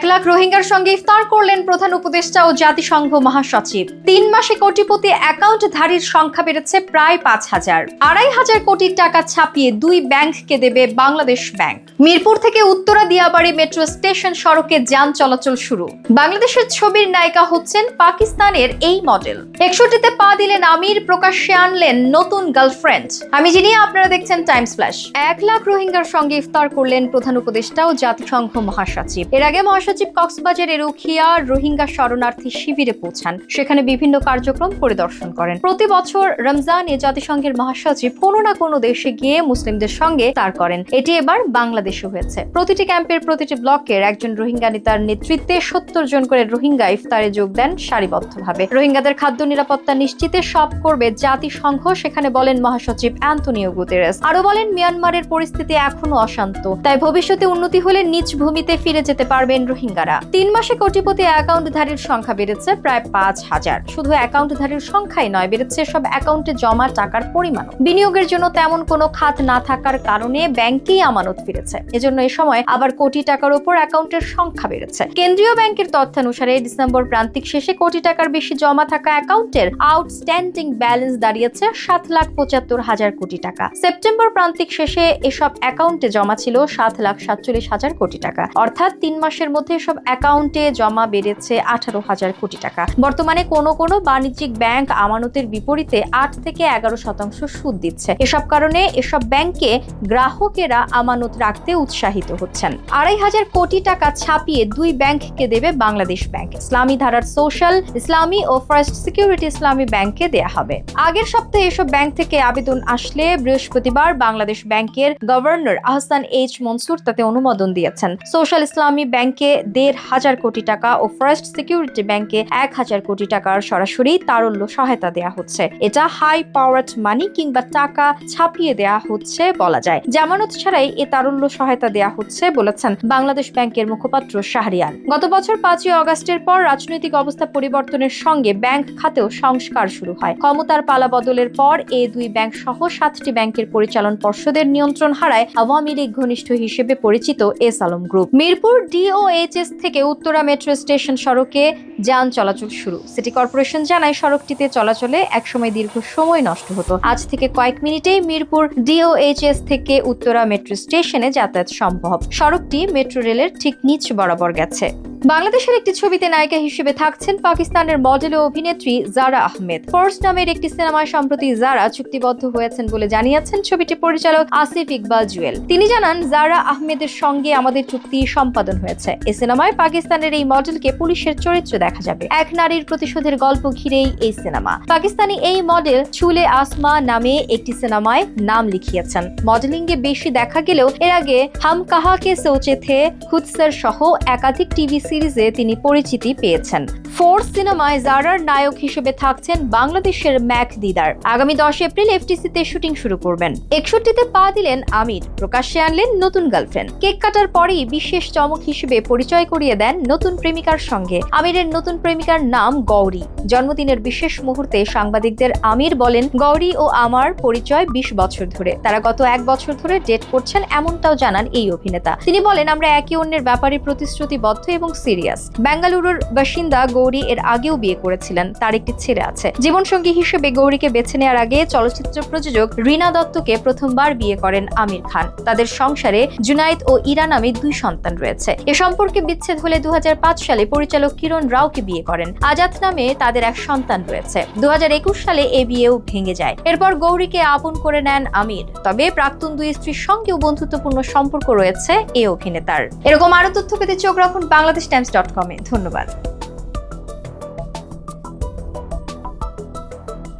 1 লাখ রোহিঙ্গার সঙ্গে ইফতার করলেন প্রধান উপদেষ্টা ও জাতিসংঘ মহাসচিব। 3 মাসে কোটিপতি অ্যাকাউন্টধারীর সংখ্যা বেড়েছে প্রায় 5,000। 2,500 কোটি টাকা ছাপিয়ে 2 ব্যাংককে দেবে বাংলাদেশ ব্যাংক। মিরপুর থেকে উত্তরা দিয়াবাড়ি মেট্রো স্টেশন সড়কে যান চলাচল শুরু। বাংলাদেশের ছবির নায়িকা হচ্ছেন পাকিস্তানের এই মডেল। 61তে পা দিলেন আমির, প্রকাশ্যে আনলেন নতুন গার্লফ্রেন্ড। আমি জানি আপনারা দেখছেন টাইমস ফ্ল্যাশ। 1 লাখ রোহিঙ্গার সঙ্গে ইফতার করলেন প্রধান উপদেষ্টা ও জাতিসংঘ মহাসচিব। এর আগে মহাসচিব কক্সবাজারের উখিয়া রোহিঙ্গা শরণার্থী শিবিরে পৌঁছান। সেখানে বিভিন্ন কার্যক্রম পরিদর্শন করেন। প্রতি বছর রমজানে জাতিসংঘের মহাসচিব কোনো না কোনো দেশে গিয়ে মুসলিমদের সঙ্গে ইফতার করেন। এটি এবার বাংলাদেশে হয়েছে। প্রতিটি ক্যাম্পের প্রতিটি ব্লকের একজন রোহিঙ্গা নেতার নেতৃত্বে 70 জন করে রোহিঙ্গা ইফতারে যোগ দেন সারিবদ্ধভাবে। রোহিঙ্গাদের খাদ্য নিরাপত্তা নিশ্চিতে সব করবে জাতিসংঘ, সেখানে বলেন মহাসচিব অ্যান্টনিও গুতেরেস। আরো বলেন, মিয়ানমারের পরিস্থিতি এখনো অশান্ত, তাই ভবিষ্যতে উন্নতি হলে নিজ ভূমিতে ফিরে যেতে পারবেন রোহিঙ্গারা। 3 মাসে কোটিপতি অ্যাকাউন্টধারীর সংখ্যা বেড়েছে প্রায় 5,000। শুধু অ্যাকাউন্টধারীর সংখ্যাই নয়, বেড়েছে সব অ্যাকাউন্টে জমা টাকার পরিমাণ। বিনিয়োগের জন্য তেমন কোনো খাত না থাকার কারণে ব্যাংকেই আমানত ফিরেছে। এজন্য এ সময় আবার কোটি টাকার উপর অ্যাকাউন্টের সংখ্যা বেড়েছে। কেন্দ্রীয় ব্যাংকের তথ্যানুসারে ডিসেম্বর প্রান্তিক শেষে কোটি টাকার বেশি জমা থাকা অ্যাকাউন্টের আউটস্ট্যান্ডিং ব্যালেন্স দাঁড়িয়েছে 7,75,000 কোটি টাকা। সেপ্টেম্বর প্রান্তিক শেষে এসব অ্যাকাউন্টে জমা ছিল 7,47,000 কোটি টাকা। অর্থাৎ 3 মাসের মধ্যে এসব অ্যাকাউন্টে জমা বেড়েছে 18,000 কোটি টাকা। বর্তমানে কোনো বাণিজ্যিক ব্যাংক আমানতের বিপরীতে 8 থেকে 11% সুদ দিচ্ছে। এসব কারণে এসব ব্যাংকে গ্রাহকেরা আমানত রাখতে উৎসাহিত হচ্ছেন। 2,500 কোটি টাকা ছাপিয়ে 2 ব্যাংককে দেবে বাংলাদেশ ব্যাংক। ইসলামী ধারার সোশ্যাল ইসলামী ও ফার্স্ট সিকিউরিটি ইসলামী ব্যাংকে দেয়া হবে। আগের সপ্তাহে এসব ব্যাংক থেকে আবেদন আসলে বৃহস্পতিবার বাংলাদেশ ব্যাংকের গভর্নর আহসান এইচ মনসুর তাতে অনুমোদন দিয়েছেন। সোশ্যাল ইসলামী ব্যাংকে 1,500 কোটি টাকা ও ফার্স্ট সিকিউরিটি ব্যাংকে 1,000 কোটি টাকার সরাসরি তারল্য সহায়তা দেয়া হচ্ছে। এটা হাই পাওয়ার্ড মানি কিংবা টাকা ছাপিয়ে দেয়া হচ্ছে বলা যায়। জামানত ছাড়াই এ তারল্য সহায়তা দেয়া হচ্ছে বলেছেন বাংলাদেশ ব্যাংকের মুখপাত্র শাহরিয়ার। গত বছর 5 আগস্টের পর রাজনৈতিক অবস্থা পরিবর্তনের সঙ্গে ব্যাংক খাতেও সংস্কার শুরু হয়। ক্ষমতার পালা বদলের পর এই 2 ব্যাংক সহ 7টি ব্যাংকের পরিচালন পর্ষদের নিয়ন্ত্রণ হারায় আওয়ামী লীগ ঘনিষ্ঠ হিসেবে পরিচিত S Alam group. Mirpur DOHS থেকে উত্তরা মেট্রো স্টেশন সড়কে যান চলাচল শুরু। সিটি কর্পোরেশন জানায়, সড়কটিতে চলাচলে একসময় দীর্ঘ সময় নষ্ট হতো। আজ থেকে কয়েক মিনিটেই মিরপুর ডিওএইচএস থেকে উত্তরা মেট্রো স্টেশনে যাতায়াত সম্ভব। সড়কটি মেট্রো রেলের ঠিক নিচ বরাবর গেছে। বাংলাদেশের একটি ছবিতে নায়িকা হিসেবে থাকছেন পাকিস্তানের মডেল ও অভিনেত্রী জারা আহমেদ। ফোর্স নামের একটি সিনেমায় সম্প্রতি জারা চুক্তিবদ্ধ হয়েছেন বলে জানিয়েছেন ছবিটির পরিচালক আসিফ ইকবাল জুয়েল। তিনি জানান, জারা আহমেদের সঙ্গে আমাদের চুক্তি সম্পাদন হয়েছে। এই সিনেমায় পাকিস্তানের এই মডেলকে পুলিশের চরিত্রে দেখা যাবে। এক নারীর প্রতিশোধের গল্প ঘিরেই এই সিনেমা। পাকিস্তানি এই মডেল চুলে আসমা নামে একটি সিনেমায় নাম লিখিয়েছেন। মডেলিং এ বেশি দেখা গেলেও এর আগে হাম কাহা কে সোচে থে, খুদসর সহ একাধিক টিভি সিরিজে তিনি পরিচিতি পেয়েছেন। ফোর্স সিনেমায় জারার নায়ক হিসেবে থাকছেন বাংলাদেশের ম্যাক দিদার। আগামী 10 এপ্রিল এফটিসিতে শুটিং শুরু করবেন। 61তে পা দিলেন আমির, প্রকাশ্যে আনলেন নতুন গার্লফ্রেন্ড। কেক কাটার পরেই বিশেষ চমক হিসেবে পরিচয় করিয়ে দেন নতুন প্রেমিকার সঙ্গে। আমিরের নতুন প্রেমিকার নাম গৌরী। জন্মদিনের বিশেষ মুহূর্তে সাংবাদিকদের আমির বলেন, গৌরী ও আমার পরিচয় 20 বছর ধরে। তারা গত 1 বছর ধরে ডেট করছেন, এমনটাও জানান এই অভিনেতা। তিনি বলেন, আমরা একে অন্যের ব্যাপারে প্রতিশ্রুতিবদ্ধ এবং সিরিয়াস। বেঙ্গালুরুর বাসিন্দা গৌরী এর আগেও বিয়ে করেছিলেন, তার একটি ছেলে আছে। জীবনসঙ্গী হিসেবে গৌরীকে বেছে নেওয়ার আগে চলচ্চিত্র প্রযোজক রীনা দত্তকে প্রথমবার বিয়ে করেন আমির খান। তাদের সংসারে জুনাইদ ও ইরা নামে 2 সন্তান রয়েছে। এ সম্পর্কে বিচ্ছেদ হলে 2005 সালে পরিচালক কিরণ রাওকে বিয়ে করেন। আজাদ নামে তাদের 1 সন্তান রয়েছে। 2021 সালে এ বিয়েও ভেঙে যায়। এরপর গৌরীকে আপন করে নেন আমির। তবে প্রাক্তন 2 স্ত্রীর সঙ্গেও বন্ধুত্বপূর্ণ সম্পর্ক রয়েছে এই অভিনেতার। এরকম আরো তথ্য পেতে চোখ রাখুন বাংলাদেশ টাইমস.com-এ। ধন্যবাদ।